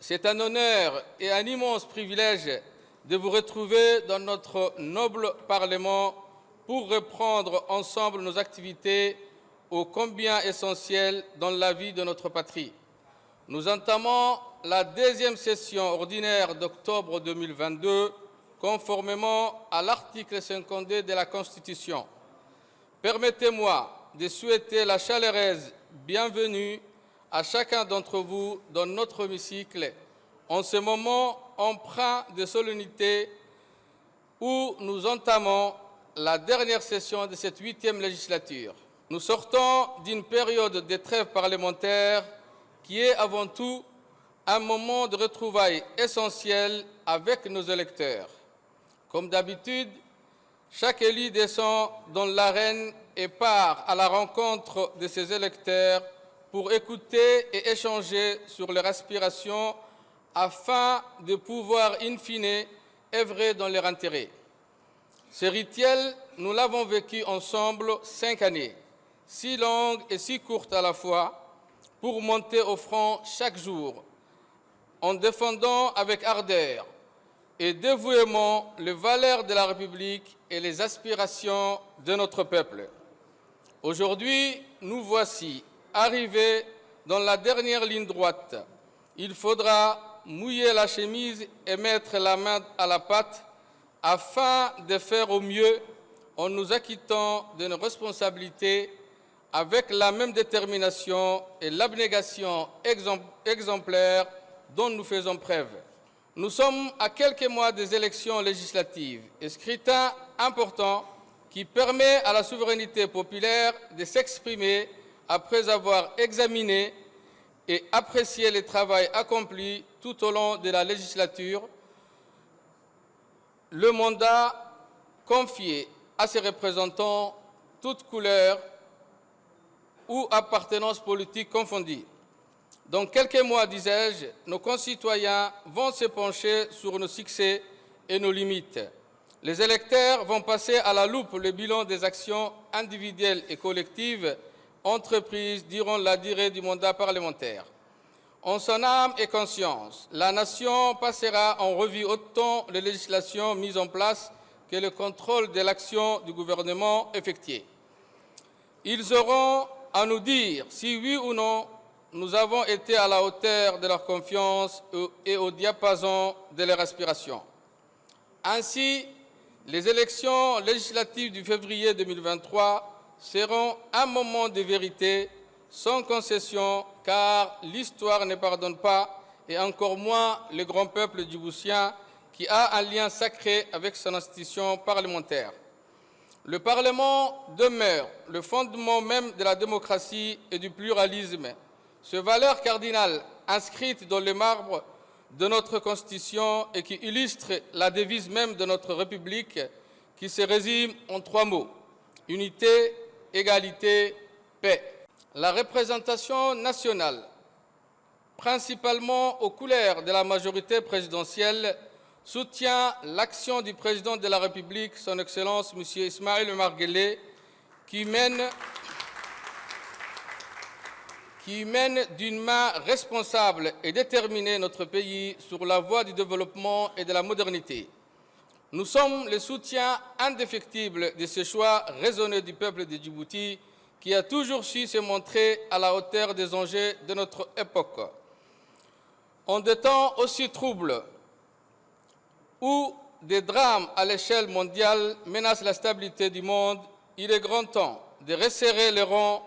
C'est un honneur et un immense privilège de vous retrouver dans notre noble Parlement pour reprendre ensemble nos activités ô combien essentielles dans la vie de notre patrie. Nous entamons la deuxième session ordinaire d'octobre 2022, conformément à l'article 52 de la Constitution. Permettez-moi de souhaiter la chaleureuse bienvenue à chacun d'entre vous dans notre hémicycle en ce moment empreint de solennité où nous entamons la dernière session de cette 8e législature. Nous sortons d'une période de trêve parlementaire qui est avant tout un moment de retrouvailles essentiel avec nos électeurs. Comme d'habitude, chaque élu descend dans l'arène et part à la rencontre de ses électeurs pour écouter et échanger sur leurs aspirations afin de pouvoir, in fine, œuvrer dans leur intérêt. Ce rituel, nous l'avons vécu ensemble 5 années, si longues et si courtes à la fois, pour monter au front chaque jour, en défendant avec ardeur et dévouement les valeurs de la République et les aspirations de notre peuple. Aujourd'hui, nous voici arrivés dans la dernière ligne droite. Il faudra mouiller la chemise et mettre la main à la pâte afin de faire au mieux en nous acquittant de nos responsabilités avec la même détermination et l'abnégation exemplaire dont nous faisons preuve. Nous sommes à quelques mois des élections législatives et scrutin important qui permet à la souveraineté populaire de s'exprimer après avoir examiné et apprécié le travail accompli tout au long de la législature, le mandat confié à ses représentants, toutes couleurs ou appartenances politiques confondues. Dans quelques mois, disais-je, nos concitoyens vont se pencher sur nos succès et nos limites. Les électeurs vont passer à la loupe le bilan des actions individuelles et collectives entreprises durant la durée du mandat parlementaire. En son âme et conscience, la nation passera en revue autant les législations mises en place que le contrôle de l'action du gouvernement effectué. Ils auront à nous dire si oui ou non nous avons été à la hauteur de leur confiance et au diapason de leurs aspirations. Ainsi, les élections législatives du février 2023 seront un moment de vérité sans concession, car l'histoire ne pardonne pas, et encore moins le grand peuple djiboutien qui a un lien sacré avec son institution parlementaire. Le Parlement demeure le fondement même de la démocratie et du pluralisme. Ces valeurs cardinales inscrites dans le marbre de notre Constitution et qui illustrent la devise même de notre République, qui se résume en 3 mots: unité, égalité, paix. La représentation nationale, principalement aux couleurs de la majorité présidentielle, soutient l'action du président de la République, son Excellence M. Ismaïla Omar Guelleh, qui mène d'une main responsable et déterminée notre pays sur la voie du développement et de la modernité. Nous sommes le soutien indéfectible de ce choix raisonné du peuple de Djibouti, qui a toujours su se montrer à la hauteur des enjeux de notre époque. En des temps aussi troubles, où des drames à l'échelle mondiale menacent la stabilité du monde, il est grand temps de resserrer les rangs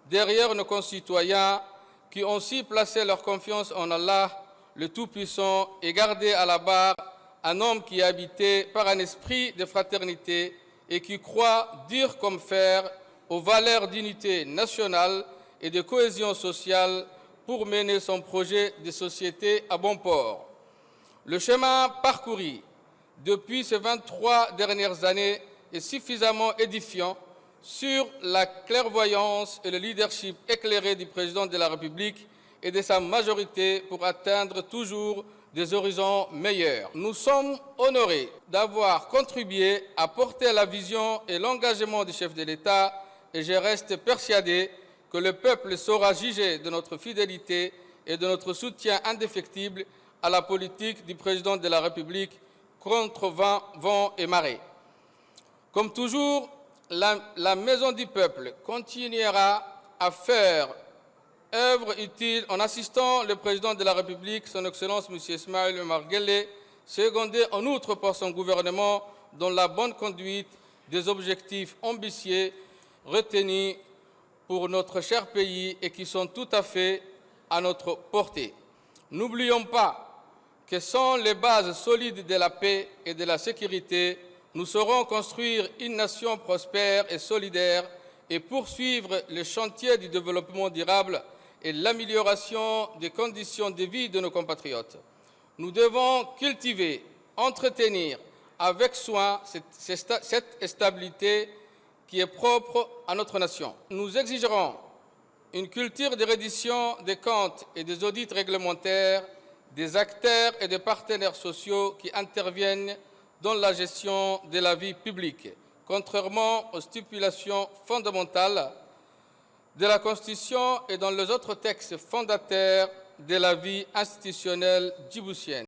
derrière nos concitoyens qui ont su placer leur confiance en Allah, le Tout-Puissant, et garder à la barre un homme qui est habité par un esprit de fraternité et qui croit dur comme fer aux valeurs d'unité nationale et de cohésion sociale pour mener son projet de société à bon port. Le chemin parcouru depuis ces 23 dernières années est suffisamment édifiant sur la clairvoyance et le leadership éclairé du président de la République et de sa majorité pour atteindre toujours des horizons meilleurs. Nous sommes honorés d'avoir contribué à porter la vision et l'engagement du chef de l'État et je reste persuadé que le peuple saura juger de notre fidélité et de notre soutien indéfectible à la politique du président de la République contre vent et marée. Comme toujours, la Maison du Peuple continuera à faire œuvre utile en assistant le président de la République, son Excellence M. Ismaël Omar Guelleh, secondé en outre par son gouvernement dans la bonne conduite des objectifs ambitieux retenus pour notre cher pays et qui sont tout à fait à notre portée. N'oublions pas que sans les bases solides de la paix et de la sécurité, nous saurons construire une nation prospère et solidaire et poursuivre le chantier du développement durable et l'amélioration des conditions de vie de nos compatriotes. Nous devons cultiver, entretenir avec soin cette stabilité qui est propre à notre nation. Nous exigerons une culture de reddition des comptes et des audits réglementaires des acteurs et des partenaires sociaux qui interviennent dans la gestion de la vie publique, contrairement aux stipulations fondamentales de la Constitution et dans les autres textes fondateurs de la vie institutionnelle djiboutienne.